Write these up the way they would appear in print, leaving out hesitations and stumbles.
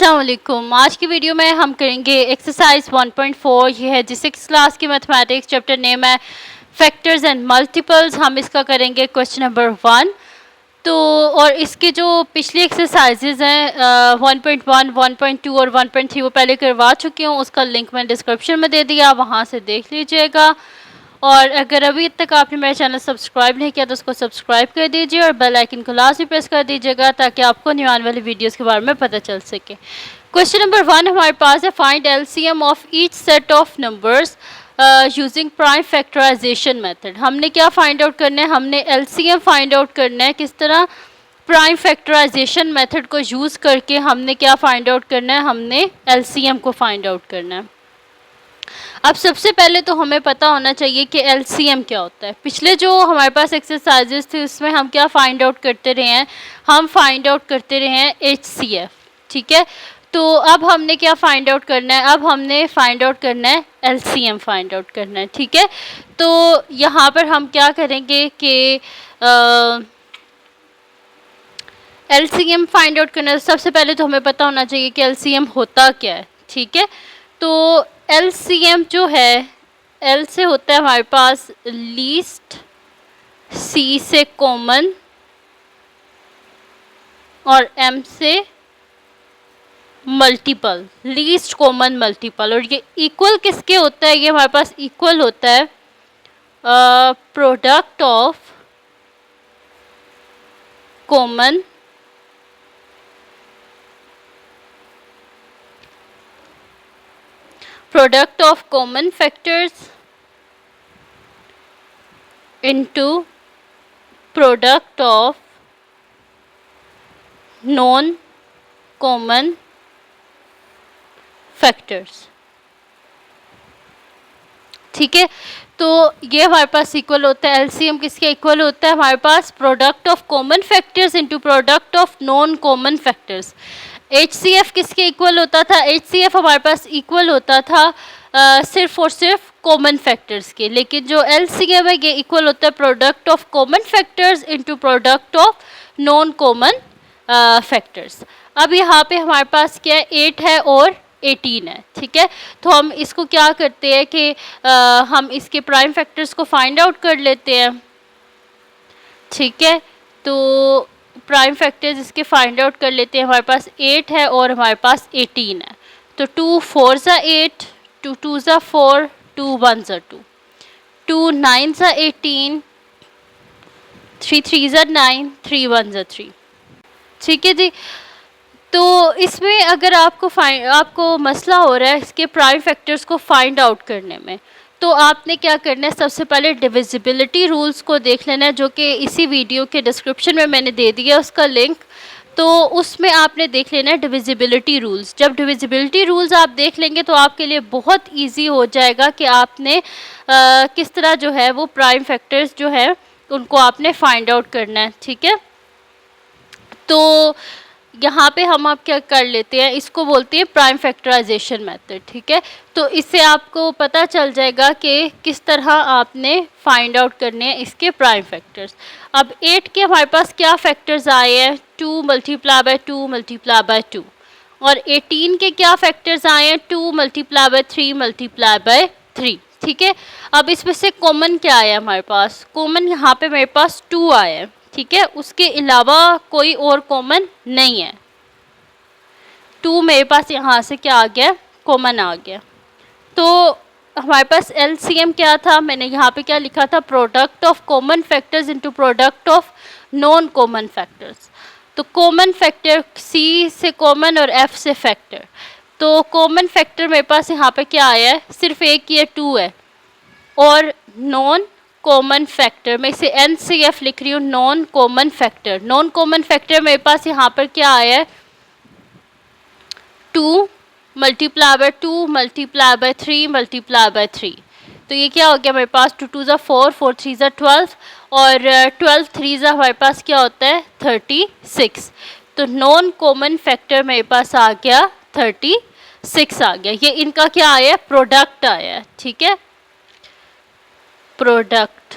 अस्सलाम वालेकुम। आज की वीडियो में हम करेंगे एक्सरसाइज 1.4। ये है जी 6 क्लास की मैथमेटिक्स। चैप्टर नेम है फैक्टर्स एंड मल्टीपल्स। हम इसका करेंगे क्वेश्चन नंबर 1। तो और इसके जो पिछली एक्सरसाइजेज हैं 1.1, 1.2 और 1.3 वो पहले करवा चुकी हूँ। उसका लिंक मैं डिस्क्रिप्शन में दे दिया, वहाँ से देख लीजिएगा। और अगर अभी तक आपने मेरा चैनल सब्सक्राइब नहीं किया तो उसको सब्सक्राइब कर दीजिए और बेल आइकन को लाजमी प्रेस कर दीजिएगा ताकि आपको न्यू आने वाली वीडियोस के बारे में पता चल सके। क्वेश्चन नंबर 1 हमारे पास है, find LCM of each set of numbers using prime factorisation method. हमने क्या फाइंड आउट करना है? हमने एलसीएम फाइंड आउट करना है। किस तरह? प्राइम फैक्टराइजेशन मेथड को यूज़ करके हमने क्या फाइंड आउट करना है? हमने एलसीएम को फाइंड आउट करना है। अब सबसे पहले तो हमें पता होना चाहिए कि एलसीएम क्या होता है। पिछले जो हमारे पास एक्सरसाइजेस थे उसमें हम क्या फाइंड आउट करते रहे हैं? हम फाइंड आउट करते रहे हैं एचसीएफ। ठीक है, तो अब हमने क्या फाइंड आउट करना है? अब हमने फाइंड आउट करना है एलसीएम फाइंड आउट करना है। ठीक है, तो यहाँ पर हम क्या करेंगे कि एलसीएम फाइंड आउट करना है। सबसे पहले तो हमें पता होना चाहिए कि एलसीएम होता क्या है। ठीक है, तो एलसीएम जो है, एल से होता है हमारे पास लीस्ट, सी से कॉमन और एम से मल्टीपल, लीस्ट कॉमन मल्टीपल। और ये इक्वल किसके होता है? ये हमारे पास इक्वल होता है product of common product of common factors into product of non common factors। ठीक है, तो ये हमारे पास इक्वल होता है। एलसीएम किसके इक्वल होता है? हमारे पास product of common factors into product of non common factors. HCF किसके इक्वल होता था? एचसीएफ हमारे पास इक्वल होता था सिर्फ और सिर्फ कॉमन फैक्टर्स के, लेकिन जो एलसीएम है ये इक्वल होता है product of common factors into product of non common factors. अब यहाँ पे हमारे पास क्या है? 8 है और 18 है। ठीक है, तो हम इसको क्या करते हैं कि हम इसके प्राइम फैक्टर्स को फाइंड आउट कर लेते हैं। ठीक है, तो प्राइम फैक्टर्स इसके फाइंड आउट कर लेते हैं। हमारे पास 8 है और हमारे पास 18 है। तो 2 4 ज़ा 8, 2 2 ज़ा 4, 2 1 ज़ा 2, 2 9 ज़ा 18, 3 3 ज़ा 9, 3 1 ज़ा 3। ठीक है जी, तो इसमें अगर आपको मसला हो रहा है इसके प्राइम फैक्टर्स को फाइंड आउट करने में, तो आपने क्या करना है? सबसे पहले डिविजिबिलिटी रूल्स को देख लेना है, जो कि इसी वीडियो के डिस्क्रिप्शन में मैंने दे दिया उसका लिंक। तो उसमें आपने देख लेना है डिविजिबिलिटी रूल्स। जब डिविजिबिलिटी रूल्स आप देख लेंगे तो आपके लिए बहुत इजी हो जाएगा कि आपने किस तरह जो है वो प्राइम फैक्टर्स जो है उनको आपने फाइंड आउट करना है। ठीक है, तो यहाँ पे हम आप क्या कर लेते हैं, इसको बोलते हैं प्राइम फैक्टराइजेशन मेथड। ठीक है, तो इससे आपको पता चल जाएगा कि किस तरह आपने फाइंड आउट करने हैं इसके प्राइम फैक्टर्स। अब 8 के हमारे पास क्या फैक्टर्स आए हैं? 2 मल्टीप्लाई बाय 2 मल्टीप्लाई बाय 2। और 18 के क्या फैक्टर्स आए हैं? 2 मल्टीप्लाई बाय 3 मल्टीप्लाई बाय 3। ठीक है, अब इसमें से कॉमन क्या आया हमारे पास? कॉमन यहाँ पे मेरे पास 2 आया है। ठीक है, उसके अलावा कोई और कॉमन नहीं है। 2 मेरे पास यहाँ से क्या आ गया? कॉमन आ गया। तो हमारे पास एलसीएम क्या था? मैंने यहाँ पे क्या लिखा था? Product of common factors into product of non common factors. तो कॉमन फैक्टर सी से कॉमन और एफ से फैक्टर। तो कॉमन फैक्टर मेरे पास यहाँ पे क्या आया है? सिर्फ एक ही है, 2 है। और नॉन कॉमन फैक्टर में इसे एनसीएफ लिख रही हूँ, non common factor. Non common factor मेरे पास यहाँ पर क्या आया है? 2 multiply by 2 multiply by 3 multiply by 3। तो ये क्या हो गया मेरे पास? 2 2 ज़ा 4, 4 3 ज़ा 12 और 12 3 ज़ा हमारे पास क्या होता है? 36। तो नॉन कॉमन फैक्टर मेरे पास आ गया 36 आ गया। ये इनका क्या आया है? प्रोडक्ट आया है। ठीक है, प्रोडक्ट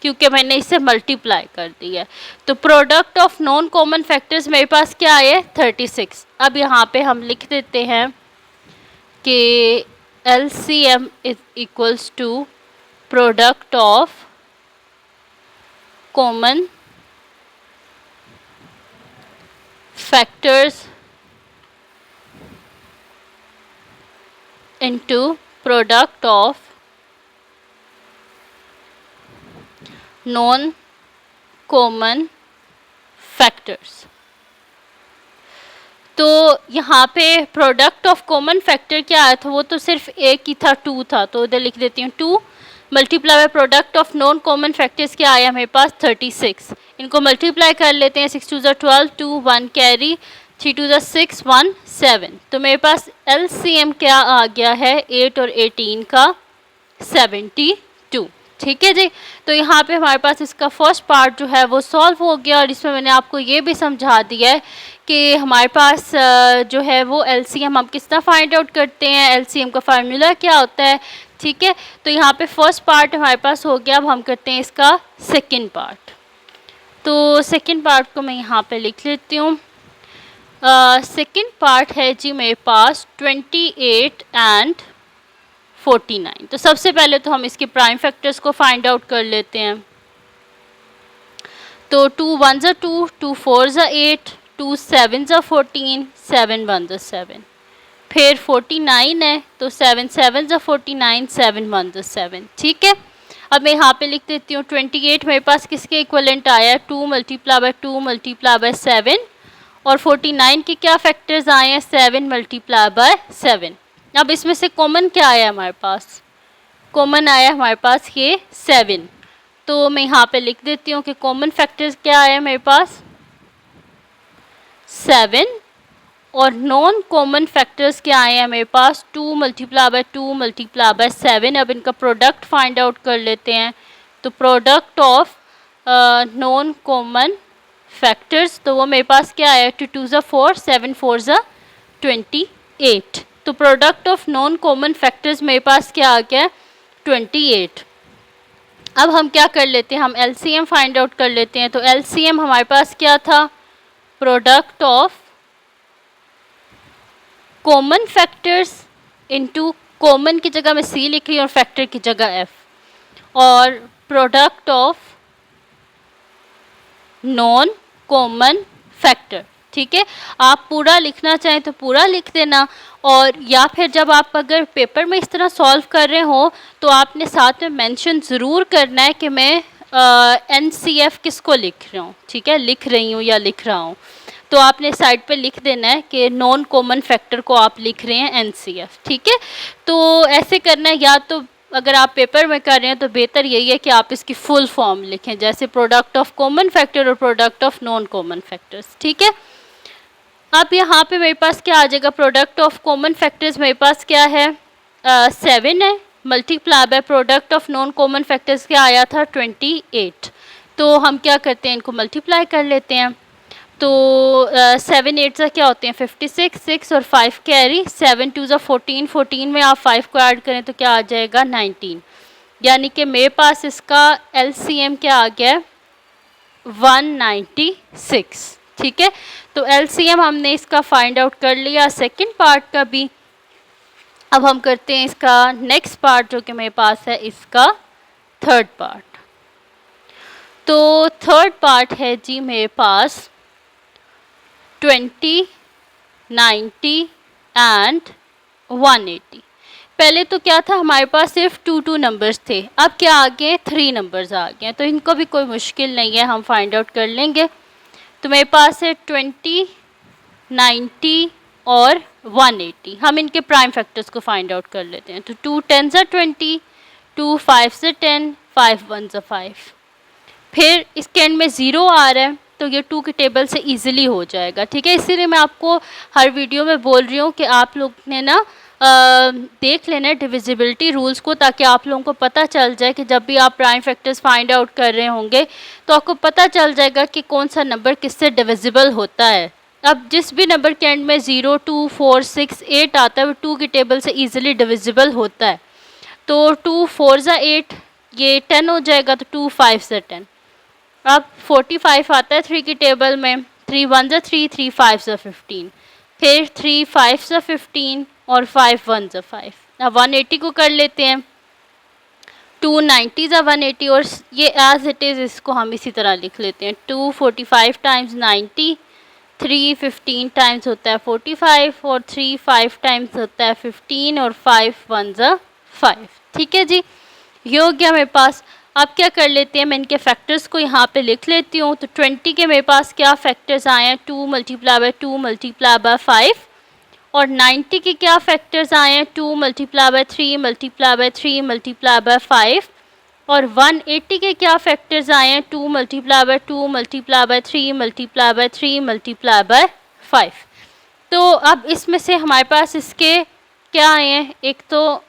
क्योंकि मैंने इसे मल्टीप्लाई कर दिया है। तो product of non common factors मेरे पास क्या आए 36। अब यहाँ पे हम लिख देते हैं कि LCM is equals to product of common factors into product of non common factors. तो यहाँ पे प्रोडक्ट ऑफ कॉमन फैक्टर क्या आया था, वो तो सिर्फ एक ही था, 2 था, तो इधर लिख देती हूँ 2 multiply by product of non common factors क्या आया मेरे पास 36। इनको मल्टीप्लाई कर लेते हैं, 6 2 12, 2 1 कैरी, 3 2 6 1 7। तो मेरे पास LCM क्या आ गया है 8 और 18 का 72। ठीक है जी। तो यहाँ पे हमारे पास इसका फर्स्ट पार्ट जो है वो सॉल्व हो गया, और इसमें मैंने आपको ये भी समझा दिया है कि हमारे पास जो है वो LCM हम किस तरह फाइंड आउट करते हैं, LCM का फार्मूला क्या होता है। ठीक है, तो यहाँ पे फर्स्ट पार्ट हमारे पास हो गया। अब हम करते हैं इसका सेकंड पार्ट। तो सेकंड पार्ट को मैं यहाँ पे लिख लेती हूँ। सेकंड पार्ट है जी मेरे पास 28 एंड 49। तो सबसे पहले तो हम इसके प्राइम फैक्टर्स को फाइंड आउट कर लेते हैं। तो 2 1 ज़ा 2, 2 4 ज़ा 8, 2 7 ज़ा 14, 7 1 ज़ा 7। फिर 49 है, तो 7 7 ज़ा 49, 7 1 ज़ा 7। ठीक है, अब मैं यहाँ पे लिख देती हूँ 28 मेरे पास किसके इक्वलेंट आया है 2 मल्टीप्लाई बाय 2 मल्टीप्लाई बाय 7, और 49 के क्या फैक्टर्स आए हैं 7 मल्टीप्लाई बाय 7। अब इसमें से कॉमन क्या आया हमारे पास, कॉमन आया हमारे पास ये 7। तो मैं यहाँ पे लिख देती हूँ कि कॉमन फैक्टर्स क्या आया मेरे पास 7, और नॉन कॉमन फैक्टर्स क्या आए हैं मेरे पास 2 मल्टीप्लाई बाय 2 मल्टीप्लाई बाय 7। अब इनका प्रोडक्ट फाइंड आउट कर लेते हैं। तो product of non common factors, तो वो मेरे पास क्या आया 2 2 ज़ा 4, 7 4 ज़ा 28। तो product of non common factors मेरे पास क्या आ गया 28। अब हम क्या कर लेते हैं, हम LCM फाइंड आउट कर लेते हैं। तो LCM हमारे पास क्या था product of common factors into, common की जगह मैं C लिख रही हूँ और फैक्टर की जगह F, और product of non common factor. ठीक है, आप पूरा लिखना चाहें तो पूरा लिख देना, और या फिर जब आप अगर पेपर में इस तरह सॉल्व कर रहे हो तो आपने साथ में मेंशन ज़रूर करना है कि मैं NCF किसको लिख रहा हूँ। ठीक है, लिख रही हूँ या लिख रहा हूँ, तो आपने साइड पे लिख देना है कि नॉन कॉमन फैक्टर को आप लिख रहे हैं NCF। ठीक है, तो ऐसे करना है, या तो अगर आप पेपर में कर रहे हैं तो बेहतर यही है कि आप इसकी फुल फॉर्म लिखें, जैसे प्रोडक्ट ऑफ कॉमन फैक्टर और product of non common factors. ठीक है, अब यहाँ पे मेरे पास क्या आ जाएगा प्रोडक्ट ऑफ कॉमन फैक्टर्स मेरे पास क्या है 7 है, multiply by product of non common factors क्या आया था 28। तो हम क्या करते हैं इनको मल्टीप्लाई कर लेते हैं। तो 7 8 सा क्या होते हैं 56, 6 और 5 कैरी, 7 2 ज़ा 14, 14 में आप 5 को ऐड करें तो क्या आ जाएगा 19। यानी कि मेरे पास इसका LCM क्या आ गया 196। ठीक है, तो LCM हमने इसका फाइंड आउट कर लिया सेकंड पार्ट का भी। अब हम करते हैं इसका नेक्स्ट पार्ट जो कि मेरे पास है इसका थर्ड पार्ट। तो थर्ड पार्ट है जी मेरे पास 20, 90 एंड 180। पहले तो क्या था हमारे पास सिर्फ 2 नंबर्स थे, अब क्या आ गए 3 नंबर्स आ गए, तो इनको भी कोई मुश्किल नहीं है, हम फाइंड आउट कर लेंगे। तो मेरे पास है 20, 90 और 180। हम इनके प्राइम फैक्टर्स को फाइंड आउट कर लेते हैं। तो 2 10 ज़ा 20, 2 5 ज़ा 10, 5 1 ज़ा 5। फिर इसके एंड में 0 आ रहा है, तो ये 2 के टेबल से इजीली हो जाएगा। ठीक है, इसीलिए मैं आपको हर वीडियो में बोल रही हूँ कि आप लोग ने ना देख लेना है डिविजिबिलिटी रूल्स को, ताकि आप लोगों को पता चल जाए कि जब भी आप प्राइम फैक्टर्स फाइंड आउट कर रहे होंगे तो आपको पता चल जाएगा कि कौन सा नंबर किससे डिविजिबल होता है। अब जिस भी नंबर के एंड में 0 2 4 6 8 आता है वो 2 की टेबल से ईजिली डिविजिबल होता है। तो 2 4 ज़ा 8, ये 10 हो जाएगा, तो 2 5 से 10। अब 45 आता है 3 की टेबल में, 3 1 से 3, 3 5 से 15, फिर 3 5 से 15 और 5 1 से 5। अब 180 को कर लेते हैं, 2 90 से 180, और ये एज इट इज़ इसको हम इसी तरह लिख लेते हैं। 2 45 टाइम्स 90, 3 15 टाइम्स होता है 45, और 3 5 टाइम्स होता है 15, और 5 1 से 5। ठीक है जी, ये हो गया मेरे पास। अब क्या कर लेते हैं, मैं इनके फैक्टर्स को यहाँ पे लिख लेती हूँ। तो 20 के मेरे पास क्या फैक्टर्स आए हैं, 2 मल्टीप्लाई बाय 2 मल्टीप्लाई बाय 5, और 90 के क्या फैक्टर्स आए हैं, 2 multiply by 3 multiply by 3 multiply by 5, और 180 के क्या फैक्टर्स आए हैं, 2 multiply by 2 multiply by 3 multiply by 3 multiply by 5। तो अब इसमें से हमारे पास इसके क्या आए हैं, एक तो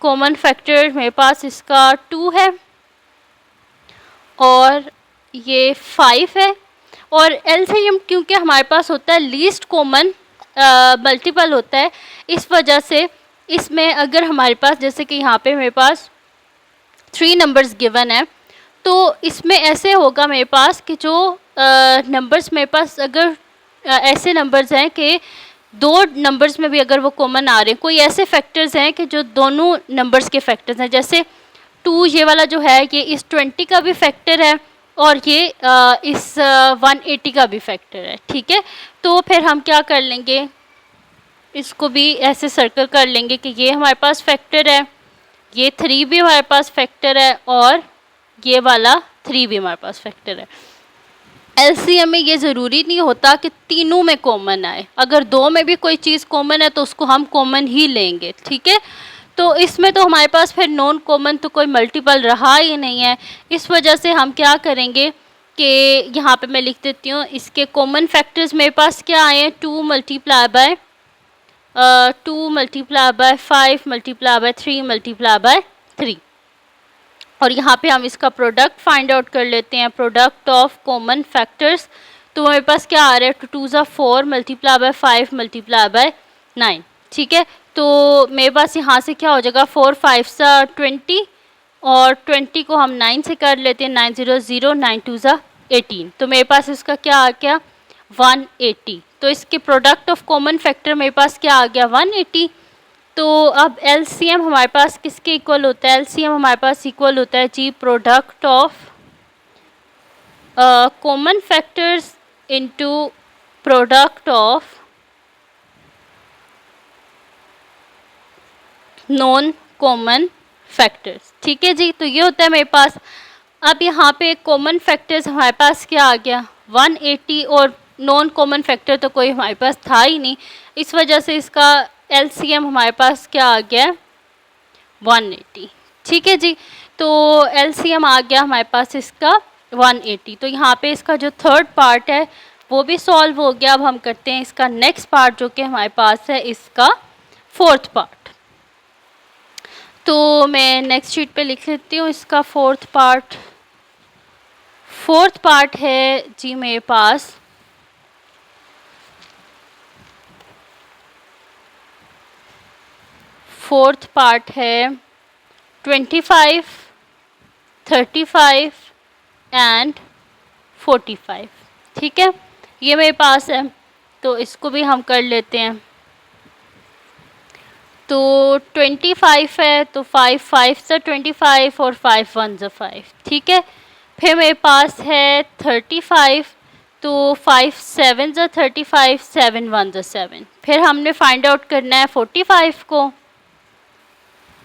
कॉमन फैक्टर मेरे पास इसका 2 है, और ये 5 है, और एलसीएम क्योंकि हमारे पास होता है लीस्ट कॉमन मल्टीपल होता है, इस वजह से इसमें अगर हमारे पास जैसे कि यहाँ पे मेरे पास 3 नंबर्स गिवन है, तो इसमें ऐसे होगा मेरे पास कि जो नंबर्स मेरे पास अगर ऐसे नंबर्स हैं कि 2 नंबर्स में भी अगर वो कॉमन आ रहे हैं, कोई ऐसे फैक्टर्स हैं कि जो दोनों नंबर्स के फैक्टर्स हैं, जैसे 2 ये वाला जो है ये इस 20 का भी फैक्टर है, और ये इस 180 का भी फैक्टर है। ठीक है, तो फिर हम क्या कर लेंगे, इसको भी ऐसे सर्कल कर लेंगे कि ये हमारे पास फैक्टर है, ये 3 भी हमारे पास फैक्टर है, और ये वाला 3 भी हमारे पास फैक्टर है। एलसीएम में ये ज़रूरी नहीं होता कि तीनों में कॉमन आए, अगर 2 में भी कोई चीज़ कॉमन है तो उसको हम कॉमन ही लेंगे। ठीक है, तो इसमें तो हमारे पास फिर नॉन कॉमन तो कोई मल्टीपल रहा ही नहीं है, इस वजह से हम क्या करेंगे कि यहाँ पे मैं लिख देती हूँ, इसके कॉमन फैक्टर्स मेरे पास क्या आए हैं, 2 multiply by 2 multiply by 5 multiply by 3 multiply by 3, और यहाँ पे हम इसका प्रोडक्ट फाइंड आउट कर लेते हैं, प्रोडक्ट ऑफ कॉमन फैक्टर्स। तो मेरे पास क्या आ रहा है, 2 2 ज़ा 4 मल्टीप्लाई बाय 5 मल्टीप्लाई बाय 9। ठीक है, तो मेरे पास यहाँ से क्या हो जाएगा, 4 5 ज़ा 20, और 20 को हम 9 से कर लेते हैं, 9 0 0, 9 2 ज़ा 18, तो मेरे पास इसका क्या आ गया, 180। तो इसके प्रोडक्ट ऑफ कॉमन फैक्टर मेरे पास क्या आ गया, 180। तो अब एलसीएम हमारे पास किसके इक्वल होता है, एलसीएम हमारे पास इक्वल होता है जी product of common factors into product of non common factors. ठीक है जी, तो ये होता है मेरे पास। अब यहाँ पे कॉमन फैक्टर्स हमारे पास क्या आ गया, 180, और नॉन कॉमन फैक्टर तो कोई हमारे पास था ही नहीं, इस वजह से इसका एलसीएम हमारे पास क्या आ गया, 180। ठीक है जी, तो एलसीएम आ गया हमारे पास इसका 180। तो यहाँ पे इसका जो थर्ड पार्ट है वो भी सॉल्व हो गया। अब हम करते हैं इसका नेक्स्ट पार्ट जो कि हमारे पास है इसका फोर्थ पार्ट। तो मैं नेक्स्ट शीट पे लिख लेती हूँ इसका फोर्थ पार्ट। फोर्थ पार्ट है जी मेरे पास फोर्थ पार्ट है 25, 35 एंड 45। ठीक है, ये मेरे पास है, तो इसको भी हम कर लेते हैं। तो 25 है, तो 5 5 से 25, और 5 1 से 5। ठीक है, फिर मेरे पास है 35, तो 5 7 से 35, 7 1 से 7। फिर हमने फाइंड आउट करना है 45 को,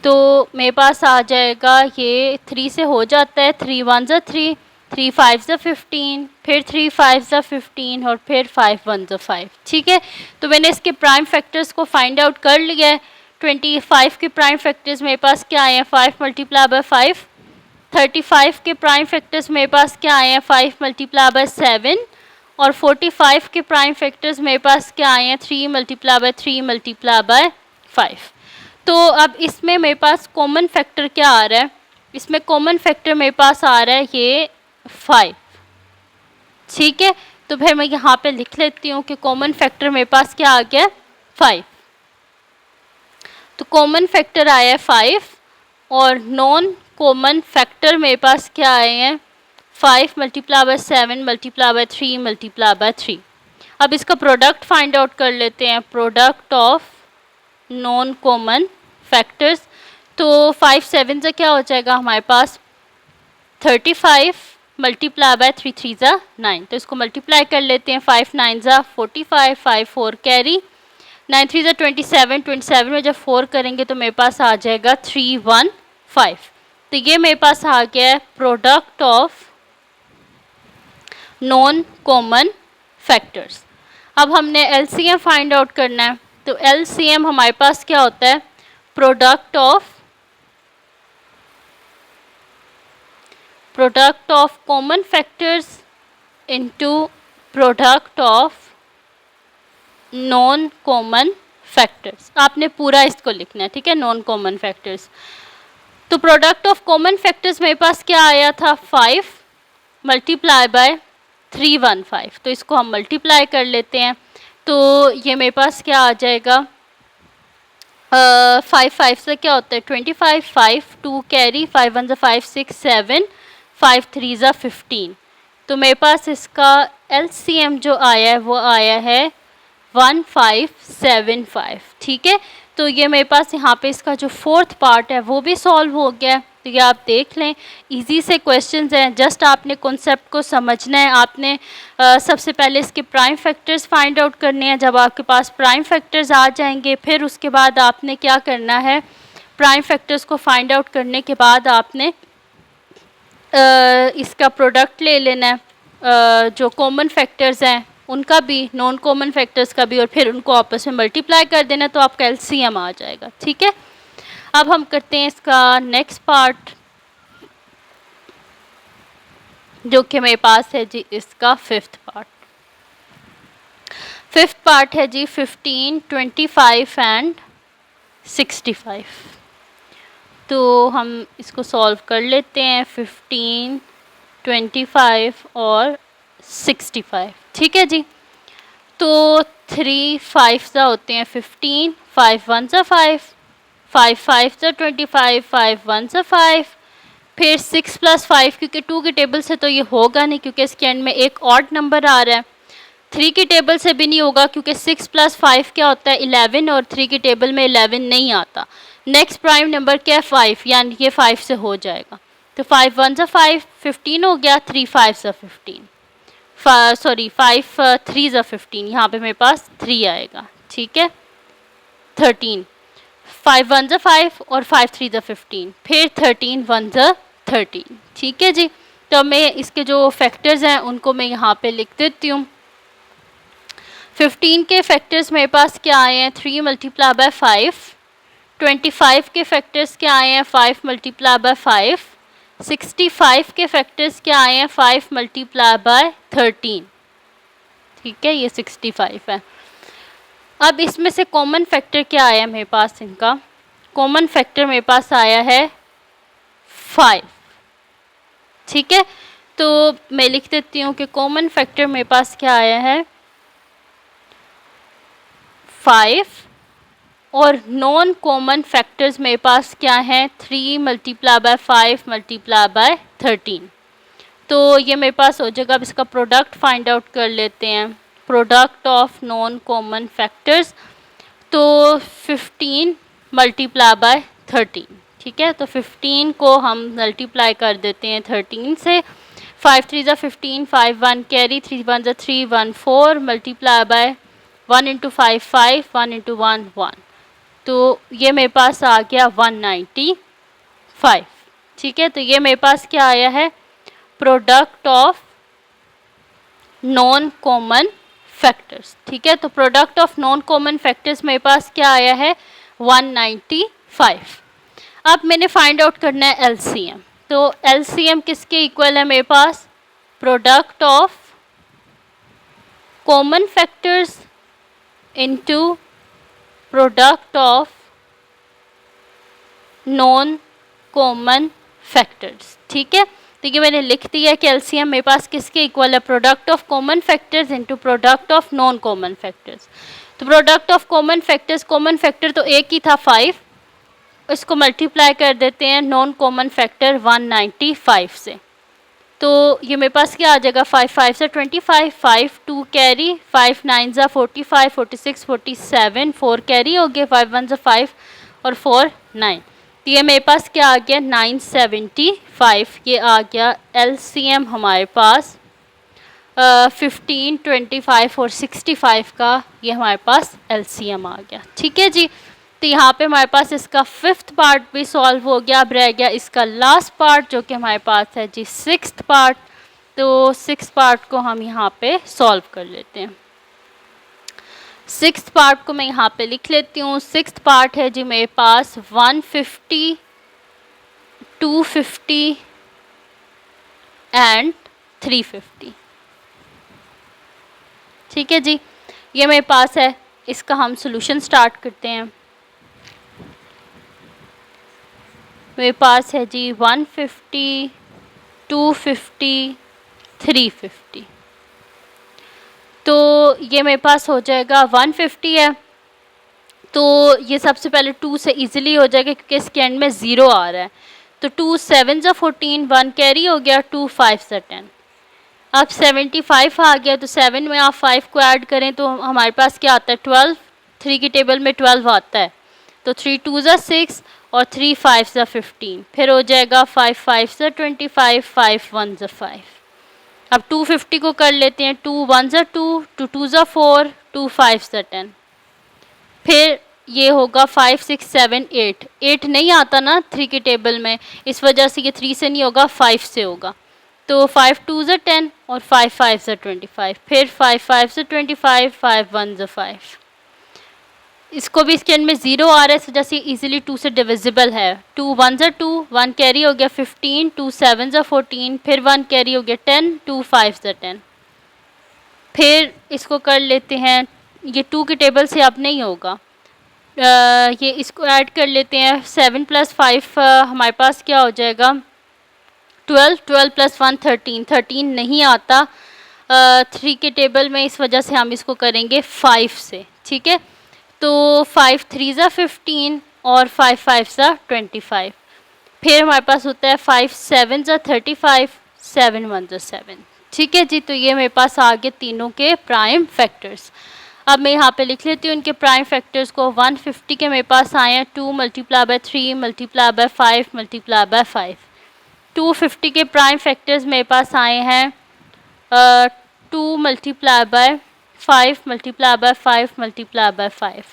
तो मेरे पास आ जाएगा, ये 3 से हो जाता है, 3 1 से 3, 3 5 से 15, फिर 3 5 से 15, और फिर 5 1 से 5। ठीक है, तो मैंने इसके प्राइम फैक्टर्स को फाइंड आउट कर लिया है। 25 के प्राइम फैक्टर्स मेरे पास क्या आए हैं, 5 मल्टीप्लाई बाय 5। 35 के प्राइम फैक्टर्स मेरे पास क्या आए हैं, 5 मल्टीप्लाई बाय 7। और 45 के प्राइम फैक्टर्स मेरे पास क्या आए हैं, 3 मल्टीप्लाई बाय 3 मल्टीप्लाई बाय 5। तो अब इसमें मेरे पास कॉमन फैक्टर क्या आ रहा है, इसमें कॉमन फैक्टर मेरे पास आ रहा है ये 5। ठीक है, तो फिर मैं यहाँ पे लिख लेती हूँ कि कॉमन फैक्टर मेरे पास क्या आ गया, 5। तो कॉमन फैक्टर आया है 5, और नॉन कॉमन फैक्टर मेरे पास क्या आए हैं, 5 multiply by 7 multiply by 3 multiply by 3। अब इसका प्रोडक्ट फाइंड आउट कर लेते हैं, product of non common factors. तो 5 7 से क्या हो जाएगा हमारे पास 35 मल्टीप्लाई बाय 3 3 ज़ा 9। तो इसको मल्टीप्लाई कर लेते हैं, 5 9 ज़ा 45, 5 4 कैरी, 9 3 ज़ा 27, 27 में जब 4 करेंगे तो मेरे पास आ जाएगा 315। तो ये मेरे पास आ गया है product of non common factors. अब हमने एलसीएम फाइंड आउट करना है। तो एलसीएम हमारे पास क्या होता है, product of common factors into product of non common factors. आपने पूरा इसको लिखना है, ठीक है, नॉन कॉमन फैक्टर्स। तो प्रोडक्ट ऑफ कॉमन फैक्टर्स मेरे पास क्या आया था, 5 मल्टीप्लाई बाय 315। तो इसको हम मल्टीप्लाई कर लेते हैं। तो ये मेरे पास क्या आ जाएगा, 5 5 से क्या होता है 25, 5 2 कैरी, 5 1 5 6 7, 5 3 15। तो मेरे पास इसका एलसीएम जो आया है वो आया है 1575, ठीक है। तो ये मेरे पास यहाँ पे इसका जो फोर्थ पार्ट है वो भी सॉल्व हो गया है। तो ये आप देख लें, इजी से क्वेश्चंस हैं, जस्ट आपने कॉन्सेप्ट को समझना है। आपने सबसे पहले इसके प्राइम फैक्टर्स फाइंड आउट करने हैं। जब आपके पास प्राइम फैक्टर्स आ जाएंगे फिर उसके बाद आपने क्या करना है, प्राइम फैक्टर्स को फाइंड आउट करने के बाद आपने इसका प्रोडक्ट ले लेना है, जो कॉमन फैक्टर्स हैं उनका भी, नॉन कॉमन फैक्टर्स का भी, और फिर उनको आपस में मल्टीप्लाई कर देना तो आपका एलसीएम आ जाएगा, ठीक है। अब हम करते हैं इसका नेक्स्ट पार्ट, जो कि मेरे पास है जी इसका फिफ्थ पार्ट। फिफ्थ पार्ट है जी 15, 25 एंड 65। तो हम इसको सॉल्व कर लेते हैं, 15, 25 और 65, ठीक है जी। तो 3 5 सा होते हैं 15, 5 1 सा 5, 5 5 सा 25, 5 1 सा 5, फिर 6 + 5, क्योंकि 2 की टेबल से तो ये होगा नहीं क्योंकि इसके एंड में एक ऑड नंबर आ रहा है। 3 की टेबल से भी नहीं होगा क्योंकि 6 + 5 क्या होता है 11, और 3 की टेबल में 11 नहीं आता। नेक्स्ट प्राइम नंबर क्या है 5, यानी ये 5 से हो जाएगा। तो 5 1 सा 5, 15 हो गया, 3 5 सा 15, 5 3 सा 15, यहाँ पे मेरे पास 3 आएगा, ठीक है। 13, 5 1 सा 5 और 5 3 सा 15, फिर 13 1 सा 13, ठीक है जी। तो मैं इसके जो फैक्टर्स हैं उनको मैं यहाँ पे लिख देती हूँ। 15 के फैक्टर्स मेरे पास क्या आए हैं 3 मल्टीप्लाई बाय 5, 25 के फैक्टर्स क्या आए हैं 5 मल्टीप्लाई बाय 5, 65 के फैक्टर्स क्या आए हैं 5 मल्टीप्लाई बाय 13, ठीक है, ये 65 है। अब इसमें से कॉमन फैक्टर क्या आया मेरे पास, इनका कॉमन फैक्टर मेरे पास आया है 5, ठीक है। तो मैं लिख देती हूँ कि कॉमन फैक्टर मेरे पास क्या आया है 5, और नॉन कॉमन फैक्टर्स मेरे पास क्या हैं 3 मल्टीप्लाई बाय 5 मल्टीप्लाई बाय 13। तो ये मेरे पास हो जाएगा। अब इसका प्रोडक्ट फाइंड आउट कर लेते हैं, product of non common factors. तो 15 मल्टीप्लाई बाय 13, ठीक है। तो 15 को हम मल्टीप्लाई कर देते हैं 13 से, 5 3 ज़ा 15, 5 1 कैरी, 3 1 ज़ा 3 1 4 मल्टीप्लाई बाय 1 इंटू 5 5, 1 इंटू 1 1। तो ये मेरे पास आ गया 195, ठीक है। तो ये मेरे पास क्या आया है product of non common factors, ठीक है। तो product of non common factors मेरे पास क्या आया है 195। अब मैंने फाइंड आउट करना है एलसीएम। तो एलसीएम किसके इक्वल है मेरे पास, product of common factors into product of non common factors, ठीक है। तो ये मैंने लिख दिया कि एलसीएम मेरे पास किसके इक्वल है, product of common factors into product of non common factors. तो product of common factors, common factor तो एक ही था 5, इसको मल्टीप्लाई कर देते हैं नॉन कॉमन फैक्टर 195 से। तो ये मेरे पास क्या आ जाएगा, 5 5 से 25, 5 2 कैरी, 5 9 ज़ा 45, 46 47, 4 कैरी हो गए, 5 1 ज़ा 5 और 4 9। तो ये मेरे पास क्या आ गया 975। ये आ गया एलसीएम हमारे पास 15, 25 और 65 का, ये हमारे पास एलसीएम आ गया। ठीक है जी। तो यहाँ पे हमारे पास इसका 5th पार्ट भी सॉल्व हो गया। अब रह गया इसका लास्ट पार्ट जो कि हमारे पास है जी 6th पार्ट। तो 6th पार्ट को हम यहाँ पे सॉल्व कर लेते हैं। 6th पार्ट को मैं यहाँ पे लिख लेती हूँ। 6th पार्ट है जी मेरे पास 150, 250 एंड 350। ठीक है जी, ये मेरे पास है। इसका हम सॉल्यूशन स्टार्ट करते हैं। मेरे पास है जी 150, 250, 350। तो ये मेरे पास हो जाएगा 150 है। तो ये सबसे पहले 2 से इजीली हो जाएगा क्योंकि इसके एंड में 0 आ रहा है। तो 2 7 ज़ा 14, 1 कैरी हो गया, 2 5 ज़ा 10। अब 75 आ गया, तो 7 में आप 5 को ऐड करें तो हमारे पास क्या आता है 12। 3 की टेबल में 12 आता है। तो 3 2 ज़ा 6 और 3 5 ज़ा 15। फिर हो जाएगा 5 5 ज़ा 25, 5 1 ज़ा 5। अब 250 को कर लेते हैं। 2 1 ज़ा 2, 2 2 ज़ा 4, 2 5 ज़ा 10। फिर ये होगा 5 6 7 8। 8 नहीं आता ना 3 की टेबल में, इस वजह से ये 3 से नहीं होगा, 5 से होगा। तो 5 2 ज़ा 10 और 5 5 ज़ा 25। फिर 5 5 ज़ा 25, 5 1 ज़ा 5। इसको भी इसके एंड में 0 आ रहा है, इस वजह से इजीली 2 से डिविजिबल है। 2 1 ज़ा 2, 1 कैरी हो गया 15, 2 7 ज़ा 14, फिर 1 कैरी हो गया 10, 2 5 ज़ा 10। फिर इसको कर लेते हैं, ये 2 की टेबल से अब नहीं होगा। ये इसको ऐड कर लेते हैं। 7 + 5 हमारे पास क्या हो जाएगा 12, 12 + 1 13, 13 नहीं आता 3 के टेबल में, इस वजह से हम इसको करेंगे 5 से। ठीक है, तो 5 3 ज़ा 15 और 5 5 ज़ा 25। फिर हमारे पास होता है 5 7 ज़ा 35, 7 1 ज़ा 7। ठीक है जी, तो ये मेरे पास आ गए तीनों के प्राइम फैक्टर्स। अब मैं यहाँ पे लिख लेती हूँ इनके प्राइम फैक्टर्स को। 150 के मेरे पास आए हैं 2 × 3 × 5 × 5। 250 के प्राइम फैक्टर्स मेरे पास आए हैं 2 × 5 × 5 × 5।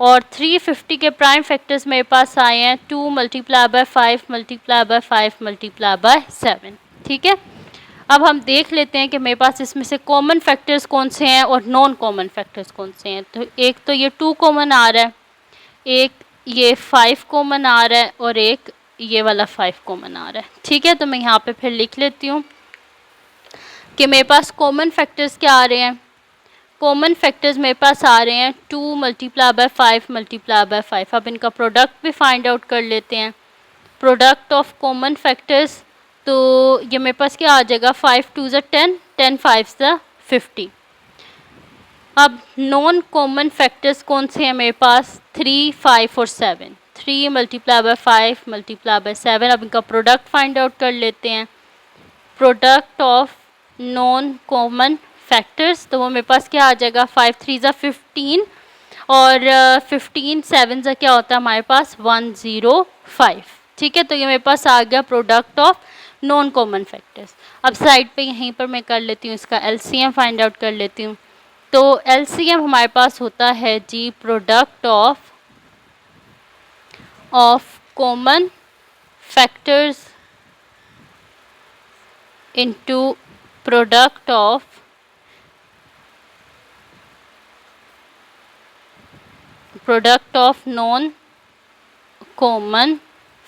और 350 के प्राइम फैक्टर्स मेरे पास आए हैं 2 × 5 × 5 × 7। ठीक है, अब हम देख लेते हैं कि मेरे पास इसमें से कॉमन फैक्टर्स कौन से हैं और नॉन कॉमन फैक्टर्स कौन से हैं। तो एक तो ये 2 कॉमन आ रहा है, एक ये 5 कॉमन आ रहा है और एक ये वाला 5 कॉमन आ रहा है। ठीक है, तो मैं यहाँ पे फिर लिख लेती हूँ कि मेरे पास कॉमन फैक्टर्स क्या आ रहे हैं। कॉमन फैक्टर्स मेरे पास आ रहे हैं 2 × 5 × 5। अब इनका प्रोडक्ट भी फाइंड आउट कर लेते हैं। प्रोडक्ट ऑफ कॉमन फैक्टर्स, तो ये मेरे पास क्या आ जाएगा 5 2 ज़ा 10, 10 5 ज़ा 50। अब नॉन कॉमन फैक्टर्स कौन से हैं मेरे पास 3 5 और 7। 3 × 5 × 7। अब इनका प्रोडक्ट फाइंड आउट कर लेते हैं। Product of non common factors, तो वो मेरे पास क्या आ जाएगा 5 3 ज़ा 15 और 15 7 ज़ा क्या होता है हमारे पास 105। ठीक है, तो ये मेरे पास आ गया product of non common factors. अब साइड पे यहीं पर मैं कर लेती हूँ, इसका एलसीएम फाइंड आउट कर लेती हूँ। तो एलसीएम हमारे पास होता है जी product of common factors into product of non common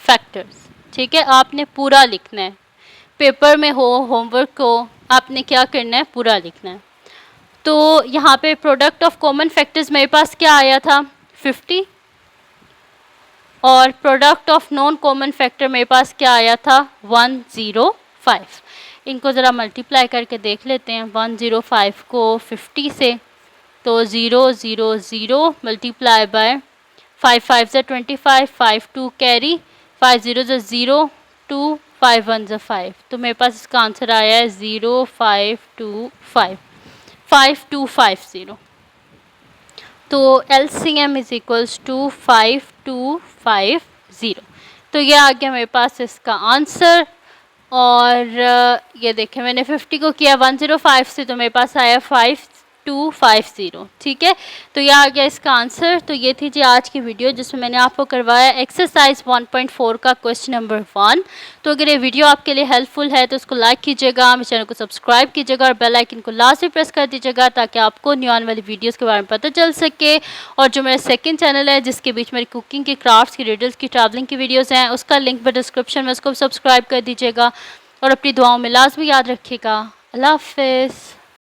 factors. ठीक है, आपने पूरा लिखना है, पेपर में हो होमवर्क हो, आपने क्या करना है पूरा लिखना है। तो यहाँ पे प्रोडक्ट ऑफ कॉमन फैक्टर्स मेरे पास क्या आया था 50 और product of non common factor मेरे पास क्या आया था 105। इनको ज़रा मल्टीप्लाई करके देख लेते हैं 105 को 50 से। तो 0 0 0 × 5 5 ज़ा 25, 5 2 कैरी, 5 0 ज़ा 0 2, 5 1 ज़ा 5। तो मेरे पास इसका आंसर आया है 0 5 2 5, 5 2 5 0। तो LCM इज इक्वल्स टू 5 2 5 0। तो ये आ गया मेरे पास इसका आंसर। और ये देखें मैंने 50 को किया 105 से, तो मेरे पास आया 5250। ठीक है, तो ये आ गया इसका आंसर। तो ये थी जी आज की वीडियो जिसमें मैंने आपको करवाया एक्सरसाइज 1.4 का क्वेश्चन नंबर 1। तो अगर ये वीडियो आपके लिए हेल्पफुल है तो उसको लाइक कीजिएगा, मेरे चैनल को सब्सक्राइब कीजिएगा और बेल आइकन को लाजमी प्रेस कर दीजिएगा ताकि आपको न्यू आने वाली वीडियोज़ के बारे में पता चल सके। और जो मेरा सेकंड चैनल है जिसके बीच मेरी कुकिंग की, क्राफ्ट्स की, रिडल्स की, ट्रैवलिंग की वीडियोज़ हैं, उसका लिंक भी डिस्क्रिप्शन में, उसको सब्सक्राइब कर दीजिएगा। और अपनी दुआओं में लाजमी याद रखिएगा। अल्लाह हाफ़िज़।